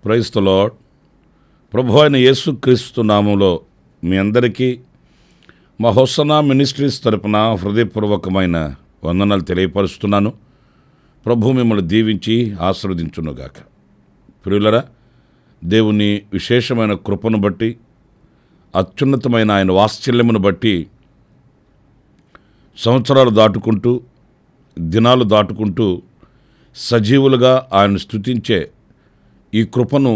Praise the lord. ప్రభు అయిన యేసుక్రీస్తు నామంలో మీ అందరికీ మా హోసన్నా మినిస్ట్రీస్ తరపున హృదయపూర్వకమైన వందనాలు తెలియపరుస్తున్నాను. ప్రభు మిమ్మల్ని దీవించి ఆశీర్వదించునుగాక. ప్రియులరా, దేవుని విశేషమైన కృపను బట్టి, అత్యున్నతమైన ఆయన వాత్సల్యమును బట్టి సంవత్సరాలు దాటుకుంటూ, దినాలు దాటుకుంటూ సజీవులుగా ఆయన స్తుతించే ఈ కృపను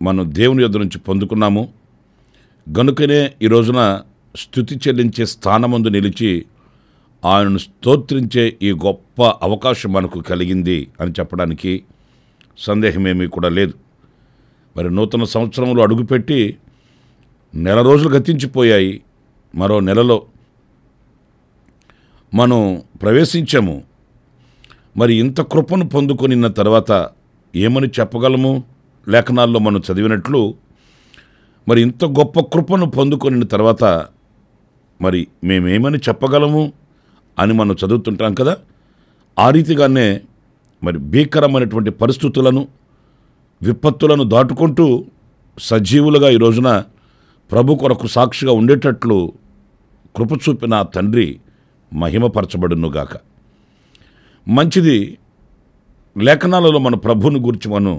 మనం దేవుని యొద్ద నుంచి పొందుకున్నాము. గనుకనే ఈ రోజున స్తుతి చెల్లించే స్థానమందు నిలిచి ఆయనను స్తోత్రించే ఈ గొప్ప అవకాశం మనకు కలిగింది అని చెప్పడానికి సందేహమేమీ కూడా లేదు. మరి నూతన సంవత్సరంలో అడుగుపెట్టి నెల రోజులు గతించిపోయాయి. మరో నెలలో మనం ప్రవేశించాము. మరి ఇంత కృపను పొందుకొనిన తర్వాత ఏమని చెప్పగలము? లేఖనాల్లో మనం చదివినట్లు మరి ఇంత గొప్ప కృపను పొందుకొనిన తర్వాత మరి మేమేమని చెప్పగలము అని మనం చదువుతుంటాం కదా. ఆ రీతిగానే మరి భీకరమైనటువంటి పరిస్థితులను, విపత్తులను దాటుకుంటూ సజీవులుగా ఈ రోజున ప్రభు కొరకు సాక్షిగా ఉండేటట్లు కృప చూపిన తండ్రి మహిమపరచబడునుగాక. మంచిది. లేఖనాలలో మన ప్రభువుని గురించి మనం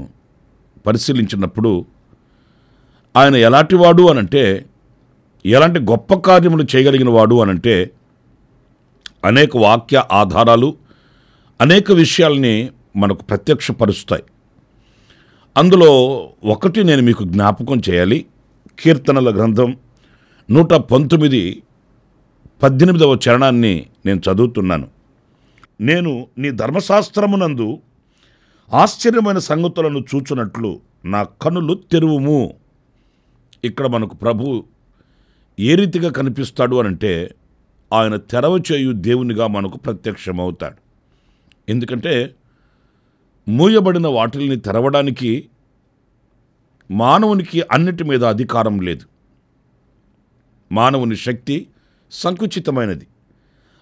పరిశీలించినప్పుడు ఆయన ఎలాంటివాడు అనంటే, ఎలాంటి గొప్ప కార్యములు చేయగలిగిన వాడు అనంటే, అనేక వాక్య ఆధారాలు, అనేక విషయాల్ని మనకు ప్రత్యక్షపరుస్తాయి. అందులో ఒకటి నేను మీకు జ్ఞాపకం చేయాలి. కీర్తనల గ్రంథం 119:18 చరణాన్ని నేను చదువుతున్నాను. నేను నీ ధర్మశాస్త్రమునందు ఆశ్చర్యమైన సంగతులను చూచున్నట్లు నా కనులు తెరువుము. ఇక్కడ మనకు ప్రభు ఏ రీతిగా కనిపిస్తాడు అనంటే, ఆయన తెరవ చేయు దేవునిగా మనకు ప్రత్యక్షమవుతాడు. ఎందుకంటే మూయబడిన వాటిల్ని తెరవడానికి మానవునికి అన్నిటి మీద అధికారం లేదు. మానవుని శక్తి సంకుచితమైనది.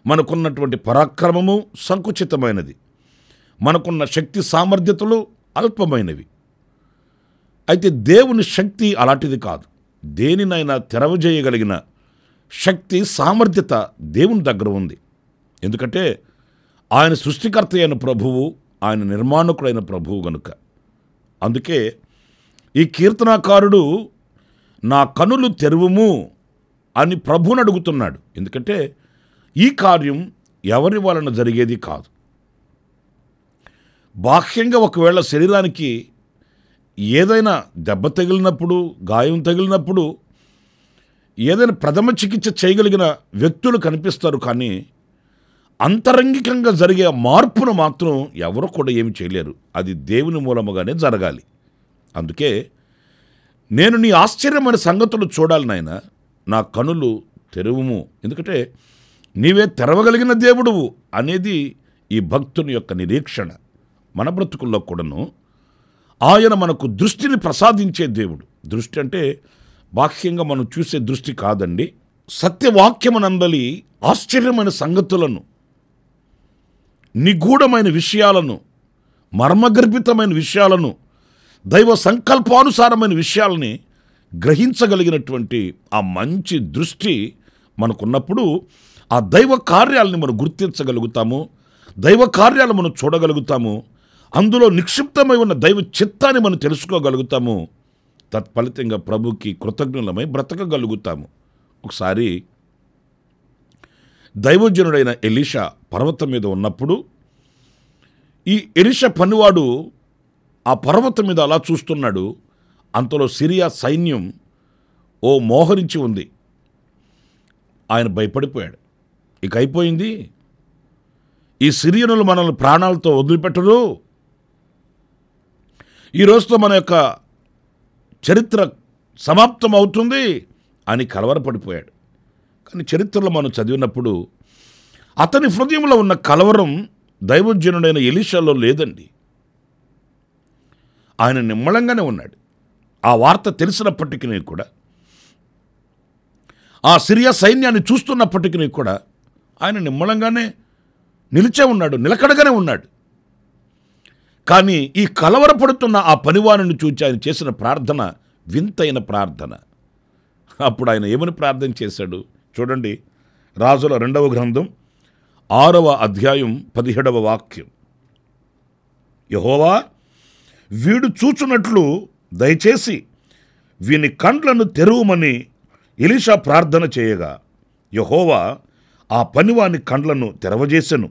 మనకున్నటువంటి పరాక్రమము సంకుచితమైనది. మనకున్న శక్తి సామర్థ్యతలు అల్పమైనవి. అయితే దేవుని శక్తి అలాంటిది కాదు. దేనినైనా తెరవజేయగలిగిన శక్తి, సామర్థ్యత దేవుని దగ్గర ఉంది. ఎందుకంటే ఆయన సృష్టికర్త అయిన ప్రభువు, ఆయన నిర్మాణకుడైన ప్రభువు గనుక. అందుకే ఈ కీర్తనాకారుడు నా కనులు తెరువుము అని ప్రభువుని అడుగుతున్నాడు. ఎందుకంటే ఈ కార్యం ఎవరి వలన జరిగేది కాదు. బాహ్యంగా ఒకవేళ శరీరానికి ఏదైనా దెబ్బ తగిలినప్పుడు, గాయం తగిలినప్పుడు ఏదైనా ప్రథమ చికిత్స చేయగలిగిన వ్యక్తులు కనిపిస్తారు. కానీ అంతరంగికంగా జరిగే మార్పును మాత్రం ఎవరు కూడా ఏమి చేయలేరు. అది దేవుని మూలముగానే జరగాలి. అందుకే నేను నీ ఆశ్చర్యమైన సంగతులు చూడాలి నాయన, నా కనులు తెరువుము. ఎందుకంటే నీవే తెరవగలిగిన దేవుడువు అనేది ఈ భక్తుని యొక్క నిరీక్షణ. మన బ్రతుకుల్లో కూడాను ఆయన మనకు దృష్టిని ప్రసాదించే దేవుడు. దృష్టి అంటే బాహ్యంగా మనం చూసే దృష్టి కాదండి. సత్యవాక్యమునందలి ఆశ్చర్యమైన సంగతులను, నిగూఢమైన విషయాలను, మర్మగర్భితమైన విషయాలను, దైవ సంకల్పానుసారమైన విషయాలని గ్రహించగలిగినటువంటి ఆ మంచి దృష్టి మనకున్నప్పుడు ఆ దైవ కార్యాలని మనం గుర్తించగలుగుతాము. దైవ కార్యాలు మనం చూడగలుగుతాము. అందులో నిక్షిప్తమై ఉన్న దైవ చిత్తాన్ని మనం తెలుసుకోగలుగుతాము. తత్ఫలితంగా ప్రభుకి కృతజ్ఞులమై బ్రతకగలుగుతాము. ఒకసారి దైవజనుడైన ఎలీషా పర్వతం మీద ఉన్నప్పుడు ఈ ఎలీషా పనివాడు ఆ పర్వతం మీద అలా చూస్తున్నాడు. అంతలో సిరియా సైన్యం మోహరించి ఉంది. ఆయన భయపడిపోయాడు. ఇక అయిపోయింది, ఈ సిరియనులు మనల్ని ప్రాణాలతో వదిలిపెట్టరు, ఈ రోజుతో మన యొక్క చరిత్ర సమాప్తం అవుతుంది అని కలవరపడిపోయాడు. కానీ చరిత్రలో మనం చదివినప్పుడు అతని హృదయంలో ఉన్న కలవరం దైవజనుడైన ఎలీషాలో లేదండి. ఆయన నిమ్మళంగానే ఉన్నాడు. ఆ వార్త తెలిసినప్పటికీ కూడా, ఆ సిరియా సైన్యాన్ని చూస్తున్నప్పటికీ కూడా ఆయన నిమ్మళంగానే నిలిచే ఉన్నాడు, నిలకడగానే ఉన్నాడు. కానీ ఈ కలవరపడుతున్న ఆ పనివాణిని చూచి ఆయన చేసిన ప్రార్థన వింతైన ప్రార్థన. అప్పుడు ఆయన ఏమని ప్రార్థన చేశాడు చూడండి. రాజుల 2వ గ్రంథం 6వ అధ్యాయం 17వ వాక్యం. యెహోవా, వీడు చూచున్నట్లు దయచేసి వీని కండ్లను తెరువమని ఎలీషా ప్రార్థన చేయగా యెహోవా ఆ పనివాని కండ్లను తెరవజేసెను.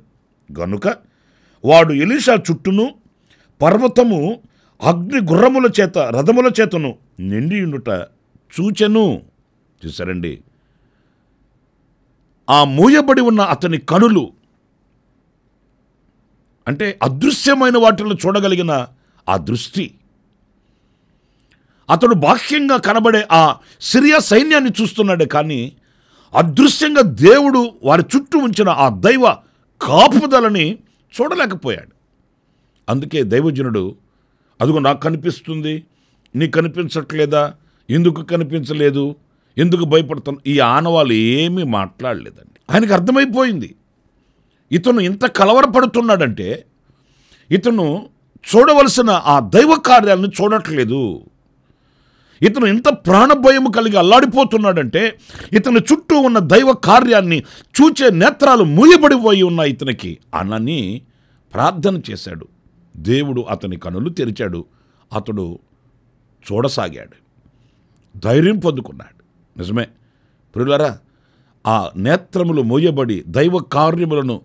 గనుక వాడు ఎలీషా చుట్టూను పర్వతము అగ్ని గుర్రముల చేత రథముల చేతను నిండియుండుట చూచెను. చూసారండి, ఆ మూయబడి ఉన్న అతని కనులు, అంటే అదృశ్యమైన వాటిలో చూడగలిగిన ఆ దృష్టి, అతడు బాహ్యంగా కనబడే ఆ సిరియా సైన్యాన్ని చూస్తున్నాడే కానీ అదృశ్యంగా దేవుడు వారి చుట్టూ ఉంచిన ఆ దైవ కాపుదలని చూడలేకపోయాడు. అందుకే దైవజనుడు, అదిగో నాకు కనిపిస్తుంది, నీకు కనిపించట్లేదా, ఎందుకు కనిపించలేదు, ఎందుకు భయపడుతున్నా, ఈ ఆనవాళ్ళు ఏమీ మాట్లాడలేదండి. ఆయనకు అర్థమైపోయింది ఇతను ఇంత కలవరపడుతున్నాడంటే ఇతను చూడవలసిన ఆ దైవ కార్యాలను చూడట్లేదు. ఇతను ఇంత ప్రాణభయము కలిగి అల్లాడిపోతున్నాడంటే ఇతని చుట్టూ ఉన్న దైవ కార్యాన్ని చూచే నేత్రాలు మూయబడిపోయి ఉన్నాయి ఇతనికి అనని ప్రార్థన చేశాడు. దేవుడు అతని కనులు తెరిచాడు. అతడు చూడసాగాడు, ధైర్యం పొందుకున్నాడు. నిజమే ప్రియులారా, ఆ నేత్రములు మూయబడి దైవ కార్యములను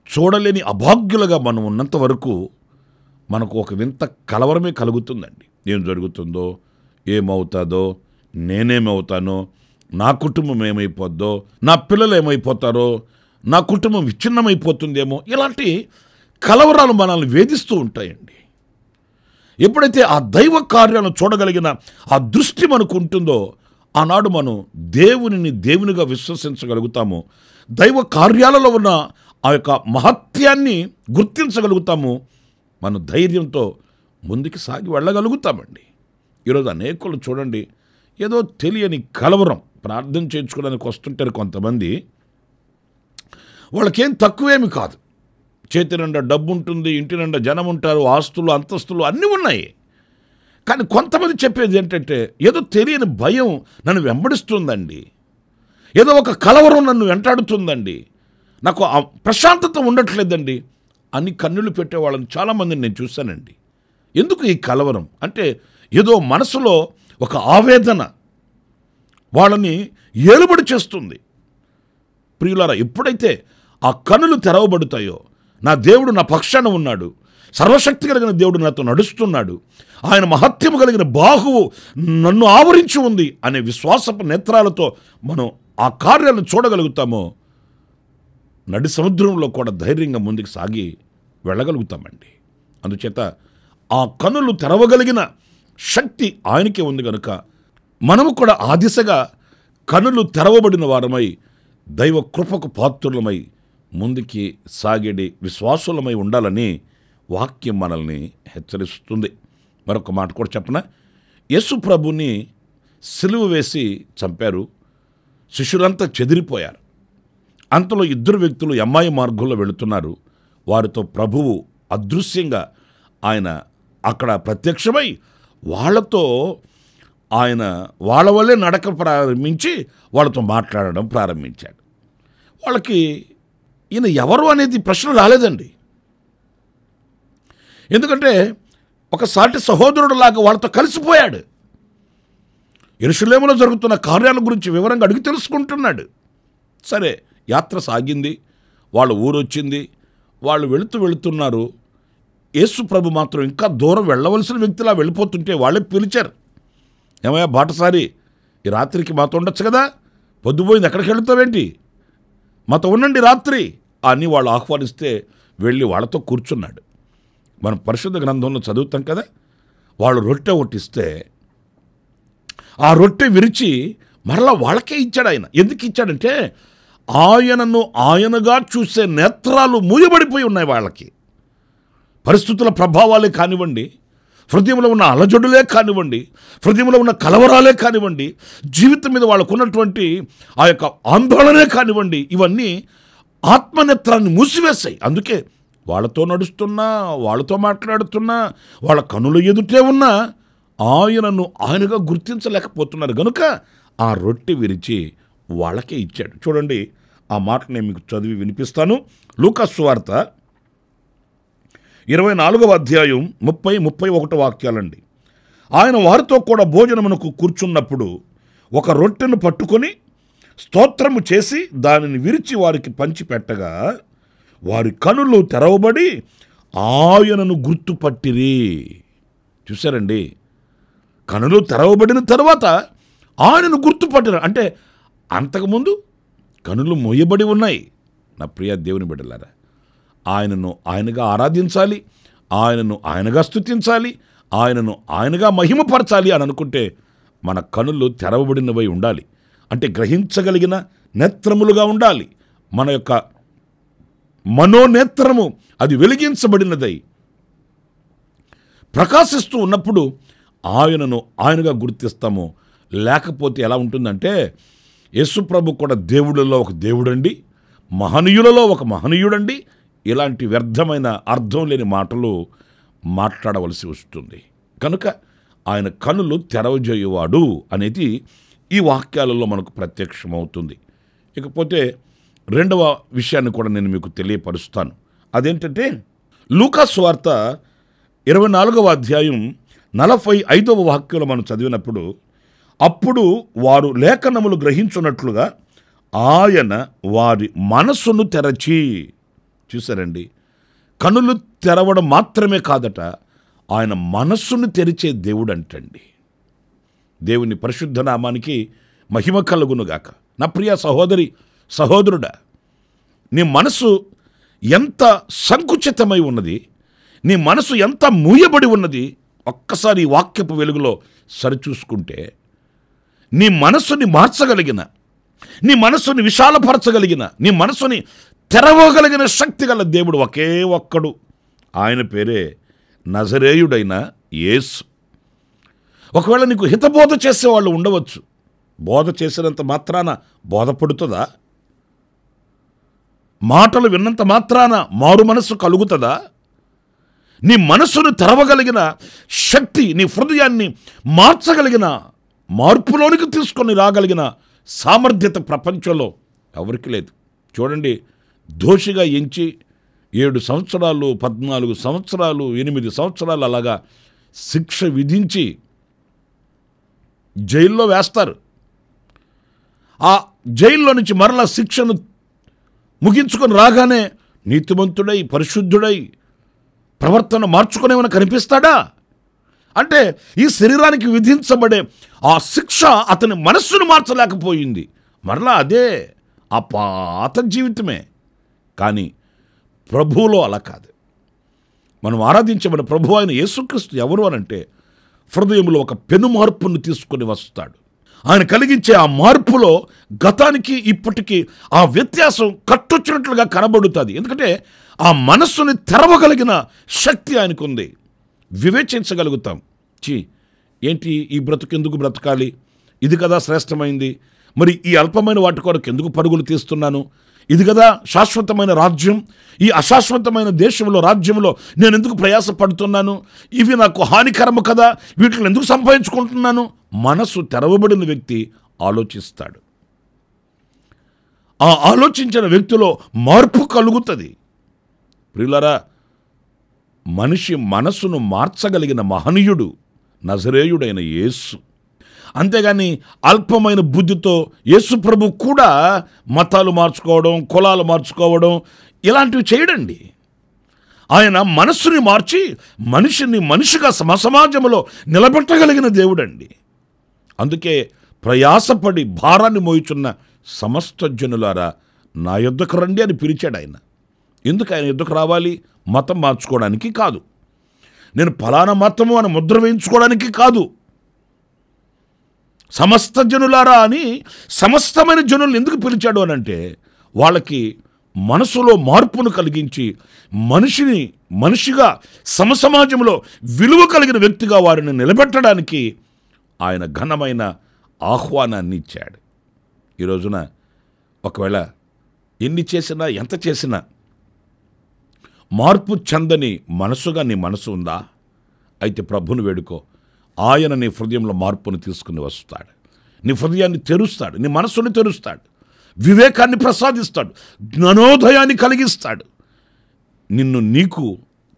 చూడలేని అభాగ్యులుగా మనం ఉన్నంత వరకు మనకు ఒక వింత కలవరమే కలుగుతుందండి. ఏం జరుగుతుందో, ఏమవుతుందో, నేనేమవుతానో, నా కుటుంబం ఏమైపోద్దో, నా పిల్లలు ఏమైపోతారో, నా కుటుంబం విచ్ఛిన్నమైపోతుందేమో, ఇలాంటి కలవరాలు మనల్ని వేధిస్తూ ఉంటాయండి. ఎప్పుడైతే ఆ దైవ కార్యాలను చూడగలిగిన ఆ దృష్టి మనకు ఉంటుందో ఆనాడు మనం దేవునిని దేవునిగా విశ్వసించగలుగుతాము. దైవ కార్యాలలో ఉన్న ఆ యొక్క మహత్యాన్ని గుర్తించగలుగుతాము. మనం ధైర్యంతో ముందుకు సాగి వెళ్ళగలుగుతామండి. ఈరోజు అనేకులు చూడండి, ఏదో తెలియని కలవరం ప్రార్థన చేయించుకోవడానికి వస్తుంటారు కొంతమంది. వాళ్ళకేం తక్కువేమి కాదు, చేతి నిండా డబ్బు ఉంటుంది, ఇంటి నిండా జనం ఉంటారు, ఆస్తులు అంతస్తులు అన్నీ ఉన్నాయి. కానీ కొంతమంది చెప్పేది ఏంటంటే, ఏదో తెలియని భయం నన్ను వెంబడిస్తుందండి, ఏదో ఒక కలవరం నన్ను వెంటాడుతుందండి, నాకు ఆ ప్రశాంతత ఉండట్లేదండి అని కన్నులు పెట్టే వాళ్ళని చాలామందిని నేను చూశానండి. ఎందుకు ఈ కలవరం అంటే, ఏదో మనసులో ఒక ఆవేదన వాళ్ళని ఏలుబడి చేస్తుంది. ప్రియులారా, ఎప్పుడైతే ఆ కన్నులు తెరవబడతాయో, నా దేవుడు నా పక్షాన ఉన్నాడు, సర్వశక్తి కలిగిన దేవుడు నాతో నడుస్తున్నాడు, ఆయన మహత్యము కలిగిన బాహువు నన్ను ఆవరించి ఉంది అనే విశ్వాసపు నేత్రాలతో మనం ఆ కార్యాలను చూడగలుగుతామో నడి సముద్రంలో కూడా ధైర్యంగా ముందుకు సాగి వెళ్ళగలుగుతామండి. అందుచేత ఆ కనులు తెరవగలిగిన శక్తి ఆయనకే ఉంది కనుక మనము కూడా ఆ దిశగా కనులు తెరవబడిన వారమై దైవ కృపకు పాత్రులమై ముందుకి సాగేడి విశ్వాసులమై ఉండాలని వాక్యం మనల్ని హెచ్చరిస్తుంది. మరొక మాట కూడా చెప్పనా, యేసు ప్రభుని సిలువ వేసి చంపారు, శిష్యులంతా చెదిరిపోయారు. అంతలో 2 వ్యక్తులు ఎమ్మాయి మార్గంలో వెళుతున్నారు. వారితో ప్రభువు అదృశ్యంగా ఆయన అక్కడ ప్రత్యక్షమై వాళ్ళతో ఆయన వాళ్ళ వల్లే నడక ప్రారంభించి వాళ్ళతో మాట్లాడడం ప్రారంభించాడు. వాళ్ళకి ఈయన ఎవరు అనేది ప్రశ్న రాలేదండి. ఎందుకంటే ఒక సాటి సహోదరుడులాగా వాళ్ళతో కలిసిపోయాడు. యెరూషలేములో జరుగుతున్న కార్యాల గురించి వివరంగా అడిగి తెలుసుకుంటున్నాడు. సరే, యాత్ర సాగింది, వాళ్ళ ఊరు వచ్చింది, వాళ్ళు వెళుతున్నారు. యేసు ప్రభు మాత్రం ఇంకా దూరం వెళ్ళవలసిన వ్యక్తిలా వెళ్ళిపోతుంటే వాళ్ళే పిలిచారు, ఏమయ్యా బాటసారి, ఈ రాత్రికి మాతో ఉండొచ్చు కదా, పొద్దుపోయింది, ఎక్కడికి వెళుతావేంటి, మాతో ఉండండి రాత్రి అని వాళ్ళు ఆహ్వానిస్తే వెళ్ళి వాళ్ళతో కూర్చున్నాడు. మనం పరిశుద్ధ గ్రంథంలో చదువుతాం కదా, వాళ్ళు రొట్టె ఒట్టిస్తే ఆ రొట్టె విరిచి మరలా వాళ్ళకే ఇచ్చాడు ఆయన. ఎందుకు ఇచ్చాడంటే ఆయనను ఆయనగా చూసే నేత్రాలు మూయబడిపోయి ఉన్నాయి వాళ్ళకి. పరిస్థితుల ప్రభావాలే కానివ్వండి, హృదయంలో ఉన్న అలజడులే కానివ్వండి, హృదయంలో ఉన్న కలవరాలే కానివ్వండి, జీవితం మీద వాళ్ళకు ఉన్నటువంటి ఆ యొక్క ఆందోళనే కానివ్వండి, ఇవన్నీ ఆత్మనేత్రాన్ని మూసివేశాయి. అందుకే వాళ్ళతో నడుస్తున్నా, వాళ్ళతో మాట్లాడుతున్నా, వాళ్ళ కనుల ఎదుటే ఉన్నా ఆయనను ఆయనగా గుర్తించలేకపోతున్నారు. కనుక ఆ రొట్టె విరిచి వాళ్ళకే ఇచ్చాడు. చూడండి, ఆ మాట నేను మీకు చదివి వినిపిస్తాను. లూకా సువార్త 24వ అధ్యాయం 30-31 వాక్యాలండి. ఆయన వారితో కూడా భోజనమునకు కూర్చున్నప్పుడు ఒక రొట్టెను పట్టుకొని స్తోత్రము చేసి దానిని విరిచి వారికి పంచిపెట్టగా వారి కనులు తెరవబడి ఆయనను గుర్తుపట్టిరి. చూశారండి, కనులు తెరవబడిన తర్వాత ఆయనను గుర్తుపట్టిన అంటే అంతకుముందు కనులు మోయబడి ఉన్నాయి. నా ప్రియ దేవుని బిడ్డలారా, ఆయనను ఆయనగా ఆరాధించాలి, ఆయనను ఆయనగా స్తుతించాలి, ఆయనను ఆయనగా మహిమపరచాలి అని అనుకుంటే మన కనులు తెరవబడినవై ఉండాలి. అంటే గ్రహించగలిగిన నేత్రములుగా ఉండాలి. మన యొక్క మనోనేత్రము అది వెలిగించబడినదై ప్రకాశిస్తూ ఉన్నప్పుడు ఆయనను ఆయనగా గుర్తిస్తాము. లేకపోతే ఎలా ఉంటుందంటే యేసుప్రభు కూడా దేవుళ్ళలో ఒక దేవుడండి, మహనీయులలో ఒక మహనీయుడండి, ఇలాంటి వ్యర్థమైన అర్థం లేని మాటలు మాట్లాడవలసి వస్తుంది. కనుక ఆయన కనులు తెరవజేయువాడు అనేది ఈ వాక్యాలలో మనకు ప్రత్యక్షమవుతుంది. ఇకపోతే రెండవ విషయాన్ని కూడా నేను మీకు తెలియపరుస్తాను. అదేంటంటే లూకా సువార్త 24వ అధ్యాయం 45వ వాక్యంలో మనం చదివినప్పుడు, అప్పుడు వారు లేఖనములు గ్రహించున్నట్లుగా ఆయన వారి మనస్సును తెరచి. చూసారండి, కనులు తెరవడం మాత్రమే కాదట, ఆయన మనస్సును తెరిచే దేవుడు అంటండి. దేవుని పరిశుద్ధ నామానికి మహిమ కలుగునుగాక. నా ప్రియ సహోదరి సహోదరుడా, నీ మనసు ఎంత సంకుచితమై ఉన్నది, నీ మనసు ఎంత మూయబడి ఉన్నది, ఒక్కసారి ఈ వాక్యపు వెలుగులో సరిచూసుకుంటే నీ మనస్సుని మార్చగలిగిన, నీ మనస్సుని విశాలపరచగలిగిన, నీ మనస్సుని తెరవగలిగిన శక్తి గల దేవుడు ఒకే ఒక్కడు. ఆయన పేరే నజరేయుడైన యేసు. ఒకవేళ నీకు హితబోధ చేసేవాళ్ళు ఉండవచ్చు. బోధ చేసినంత మాత్రాన బోధపడుతుందా? మాటలు విన్నంత మాత్రాన మారు మనస్సు కలుగుతుందా? నీ మనస్సును తెరవగలిగిన శక్తి, నీ హృదయాన్ని మార్చగలిగిన, మార్పులోనికి తీసుకొని రాగలిగిన సామర్థ్యత ప్రపంచంలో ఎవరికి లేదు. చూడండి, దోషిగా ఎంచి 7 సంవత్సరాలు, 14 సంవత్సరాలు, 8 సంవత్సరాలు అలాగా శిక్ష విధించి జైల్లో వేస్తారు. ఆ జైల్లో నుంచి మరలా శిక్షను ముగించుకొని రాగానే నీతిమంతుడై, పరిశుద్ధుడై, ప్రవర్తన మార్చుకునేమని కనిపిస్తాడా? అంటే ఈ శరీరానికి విధించబడే ఆ శిక్ష అతని మనస్సును మార్చలేకపోయింది. మరలా అదే ఆ పాత జీవితమే. కానీ ప్రభువులో అలా కాదు. మనం ఆరాధించబడిన ప్రభు అయిన యేసుక్రీస్తు ఎవరు అనంటే హృదయంలో ఒక పెను మార్పును తీసుకొని వస్తాడు. ఆయన కలిగించే ఆ మార్పులో గతానికి ఇప్పటికీ ఆ వ్యత్యాసం కట్టొచ్చినట్లుగా కనబడుతుంది. ఎందుకంటే ఆ మనస్సుని తెరవగలిగిన శక్తి ఆయనకుంది. వివేచించగలుగుతాం. ఏంటి ఈ బ్రతుకు ఎందుకు బ్రతకాలి, ఇది కదా శ్రేష్టమైంది, మరి ఈ అల్పమైన వాటి కొరకు ఎందుకు పరుగులు తీస్తున్నాను, ఇది కదా శాశ్వతమైన రాజ్యం, ఈ అశాశ్వతమైన దేశంలో రాజ్యంలో నేను ఎందుకు ప్రయాసపడుతున్నాను, ఇవి నాకు హానికరము కదా, వీటిని ఎందుకు సంపాదించుకుంటున్నాను. మనసు తెరవబడిన వ్యక్తి ఆలోచిస్తాడు. ఆ ఆలోచించిన వ్యక్తిలో మార్పు కలుగుతుంది. ప్రియులారా, మనిషి మనసును మార్చగలిగిన మహనీయుడు నజరేయుడైన యేసు. అంతేగాని అల్పమైన బుద్ధితో యేసు ప్రభు కూడా మతాలు మార్చుకోవడం, కులాలు మార్చుకోవడం ఇలాంటివి చేయడండి. ఆయన మనస్సుని మార్చి మనిషిని మనిషిగా సమాజంలో నిలబెట్టగలిగిన దేవుడండి. అందుకే ప్రయాసపడి భారాన్ని మోయుచున్న సమస్త జనులారా నా యొద్దకు రండి అని పిలిచాడు ఆయన. ఎందుకు ఆయన ఎద్దుకు రావాలి? మతం మార్చుకోవడానికి కాదు, నేను ఫలానా మతము అని ముద్ర వేయించుకోవడానికి కాదు. సమస్త జనులారా అని సమస్తమైన జనులను ఎందుకు పిలిచాడు అని అంటే, వాళ్ళకి మనసులో మార్పును కలిగించి మనిషిగా సమసమాజంలో విలువ కలిగిన వ్యక్తిగా వారిని నిలబెట్టడానికి ఆయన ఘనమైన ఆహ్వానాన్ని ఇచ్చాడు. ఈ రోజున ఒకవేళ ఎన్ని చేసినా ఎంత చేసినా మార్పు చెందని మనసుగా నీ మనసు ఉందా? అయితే ప్రభుని వేడుకో. ఆయన నీ హృదయంలో మార్పును తీసుకుని వస్తాడు. నీ హృదయాన్ని తెరుస్తాడు, నీ మనసుని తెరుస్తాడు, వివేకాన్ని ప్రసాదిస్తాడు, జ్ఞానోదయాన్ని కలిగిస్తాడు, నిన్ను నీకు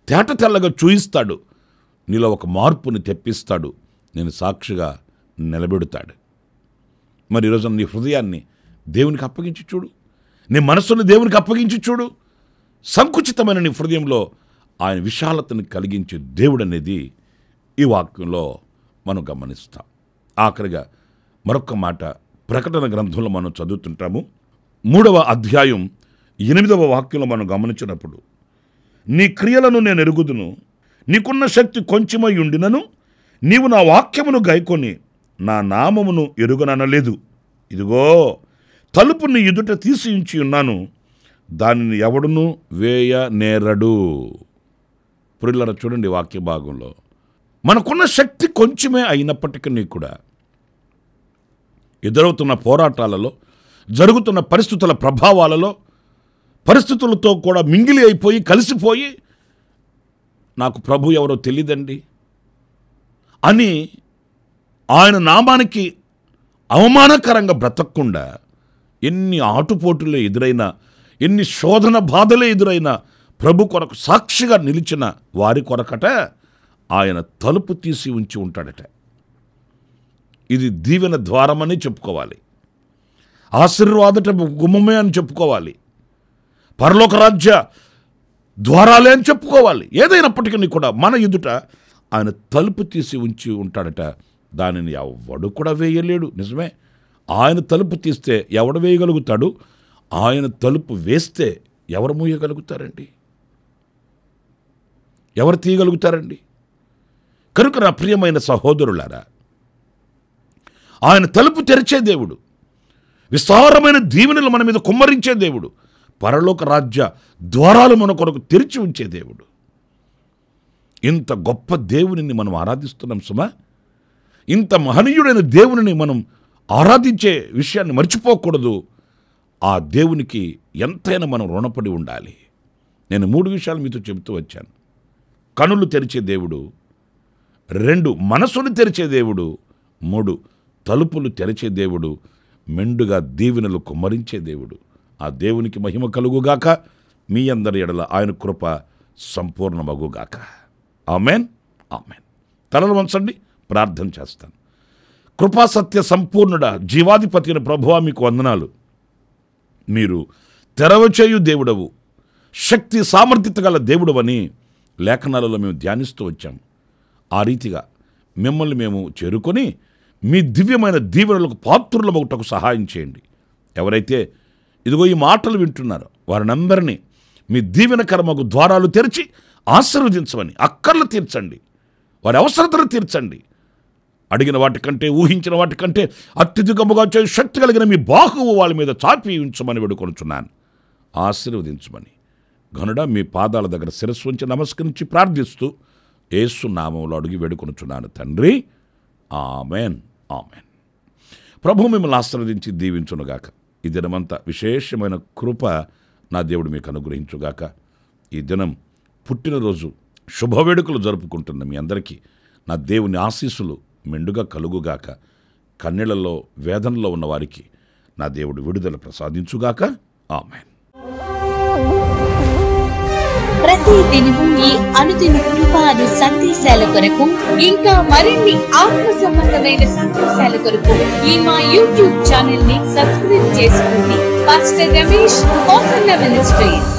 తేట తెల్లగా చూయిస్తాడు, నీలో ఒక మార్పుని తెప్పిస్తాడు, నేను సాక్షిగా నిలబెడతాడు. మరి ఈరోజు నీ హృదయాన్ని దేవునికి అప్పగించి చూడు, నీ మనసుని దేవునికి అప్పగించి చూడు. సంకుచితమైన నీ హృదయంలో ఆయన విశాలతను కలిగించే దేవుడు అనేది ఈ వాక్యంలో మనం గమనిస్తాం. ఆఖరిగా మరొక మాట ప్రకటన గ్రంథంలో మనం చదువుతుంటాము. 3వ అధ్యాయం 8వ వాక్యంలో మనం గమనించినప్పుడు, నీ క్రియలను నేను ఎరుగుదును, నీకున్న శక్తి కొంచెమై ఉండినను నీవు నా వాక్యమును గైకొని నా నామమును ఎరుగననలేదు. ఇదిగో తలుపు నీ ఎదుట తీసి ఉంచి ఉన్నాను, దానిని ఎవడును వేయనేరడు. పురిల్లర చూడండి వాక్య భాగంలో, మనకున్న శక్తి కొంచెమే అయినప్పటికీ కూడా ఎదురవుతున్న పోరాటాలలో, జరుగుతున్న పరిస్థితుల ప్రభావాలలో, పరిస్థితులతో కూడా మింగిలి అయిపోయి కలిసిపోయి నాకు ప్రభు ఎవరో తెలియదండి అని ఆయన నామానికి అవమానకరంగా బ్రతకకుండా, ఎన్ని ఆటుపోటులే ఎదురైనా, ఎన్ని శోధన బాధలే ఎదురైనా ప్రభు కొరకు సాక్షిగా నిలిచిన వారి కొరకట ఆయన తలుపు తీసి ఉంచి ఉంటాడట. ఇది దీవెన ద్వారమని చెప్పుకోవాలి, ఆశీర్వాదట గుమ్మమే అని చెప్పుకోవాలి, పరలోక రాజ్య ద్వారాలే అని చెప్పుకోవాలి. ఏదైనప్పటికీ కూడా మన ఎదుట ఆయన తలుపు తీసి ఉంచి ఉంటాడట, దానిని ఎవడు కూడా వేయలేడు. నిజమే, ఆయన తలుపు తీస్తే ఎవడు వేయగలుగుతాడు? ఆయన తలుపు వేస్తే ఎవరు మూయగలుగుతారండి? ఎవరు తీయగలుగుతారండి? కనుక నా ప్రియమైన సహోదరులారా, ఆయన తలుపు తెరిచే దేవుడు, విస్తారమైన దీవెనలు మన మీద కుమ్మరించే దేవుడు, పరలోక రాజ్య ద్వారాలు మన కొరకు తెరిచి ఉంచే దేవుడు. ఇంత గొప్ప దేవునిని మనం ఆరాధిస్తున్నాం సుమా. ఇంత మహనీయుడైన దేవునిని మనం ఆరాధించే విషయాన్ని మర్చిపోకూడదు. ఆ దేవునికి ఎంతైనా మనం రుణపడి ఉండాలి. నేను 3 విషయాలు మీతో చెబుతూ వచ్చాను. కనులు తెరిచే దేవుడు, 2 మనసును తెరిచే దేవుడు, 3 తలుపులు తెరిచే దేవుడు, మెండుగా దీవెనలు కుమ్మరించే దేవుడు. ఆ దేవునికి మహిమ కలుగుగాక. మీ అందరి ఎడల ఆయన కృప సంపూర్ణమగుగాక. Amen, amen. తలలు వంచండి, ప్రార్థన చేస్తాను. కృపా సత్య సంపూర్ణుడా, జీవాధిపతి అయిన ప్రభువా, మీకు వందనాలు. మీరు తెరవచేయు దేవుడవు, శక్తి సామర్థ్యత గల దేవుడవని లేఖనాలలో మేము ధ్యానిస్తూ వచ్చాం. ఆ రీతిగా మిమ్మల్ని మేము చేరుకొని మీ దివ్యమైన దీవెనలకు పాత్రులమగుటకు సహాయం చేయండి. ఎవరైతే ఇదిగో ఈ మాటలు వింటున్నారో వారినందరినీ మీ దీవెనకరమగు ద్వారాలు తెరిచి ఆశీర్వదించమని, అక్కర్లు తీర్చండి, వారి అవసరతలు తీర్చండి. అడిగిన వాటికంటే, ఊహించిన వాటికంటే అత్యధికముగా చేయ శక్తి కలిగిన మీ బాహువు వాళ్ళ మీద చాపి ఉంచమని వేడుకొనుచున్నాను. ఆశీర్వదించమని ఘనుడా మీ పాదాల దగ్గర శిరస్సు ఉంచి నమస్కరించి ప్రార్థిస్తూ యేసు నామములో అడిగి వేడుకొనుచున్నాను తండ్రి. Amen, amen. ప్రభు మిమ్మల్ని ఆశీర్వదించి దీవించునుగాక. ఈ దినమంతా విశేషమైన కృప నా దేవుడు మీకు అనుగ్రహించుగాక. ఈ దినం పుట్టినరోజు శుభవేడుకలు జరుపుకుంటున్న మీ అందరికీ నా దేవుని ఆశీస్సులు మెండుగా కలుగుగాక. కన్నీళ్లలో వేదనలో ఉన్న వారికి నా దేవుడు విడుదల ప్రసాదించుగాక. ఆమెన్. ప్రతి దినము ఈ అనుదిన కృపాను సందేశాల కొరకు, ఇంకా మరిన్ని ఆత్మ సంబంధమైన సందేశాల కొరకు ఈ మా యూట్యూబ్ ఛానల్ ని సబ్స్క్రైబ్ చేసుకోండి. Pastor Ramesh, hosanna ministries.